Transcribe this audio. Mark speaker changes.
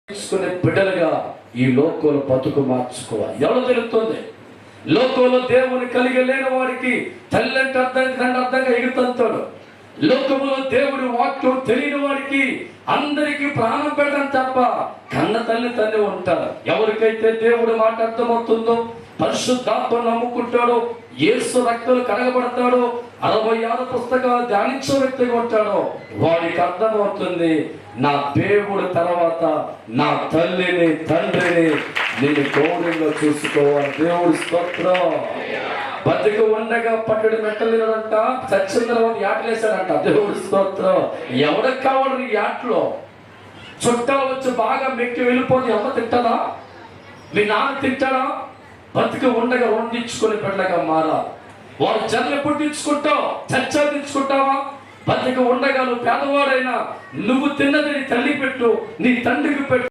Speaker 1: తీసుకునే బిడ్డలుగా ఈ లోకంలో బతుకు మార్చుకోవాలి. ఎవరు తెలుస్తుంది? లోకంలో దేవుని కలిగి లేని వాడికి తల్లి అంటే అర్థంగా ఎగుతంతాడు. లోకంలో దేవుడి వాక్యం తెలియని వాడికి అందరికీ ప్రాణం పెట్టడం తప్ప కన్న తల్లి ఉంటారు. ఎవరికైతే దేవుడి మాట అర్థమవుతుందో, పరిశుద్ధాత్మ నమ్ముకుంటాడో, యేసు రక్తులు కడగబడతాడో, 66 పుస్తకాలు ధ్యానించే వ్యక్తిగా ఉంటాడో వాడికి అర్థమవుతుంది, నా దేవుడు తర్వాత నా తల్లిని తండ్రిని నేను గౌరవంగా చూసుకోవాలి. దేవుడి స్తోత్రం. బతికి ఉండగా పట్టడి మెట్టలేదంట, చచ్చిన తర్వాత యాటలేశాడంట. దేవుడి స్తోత్రం. ఎవరికి కావాలి ఈ యాట్లో? చుట్టాలు వచ్చి బాగా మెక్కి వెళ్ళిపోతే ఎవరు తింటారా? మీ నాన్న తింటాడా? బతికి ఉండగా వండించుకుని బిడ్డగా మారాలి. వాడు జన్మ ఎప్పుడు తెచ్చుకుంటావు? చచ్చా తెచ్చుకుంటావా? బతికి ఉండగా నువ్వు పేదవాడైనా నువ్వు తిన్నది నీ తల్లి పెట్టు, నీ తండ్రికి పెట్టు.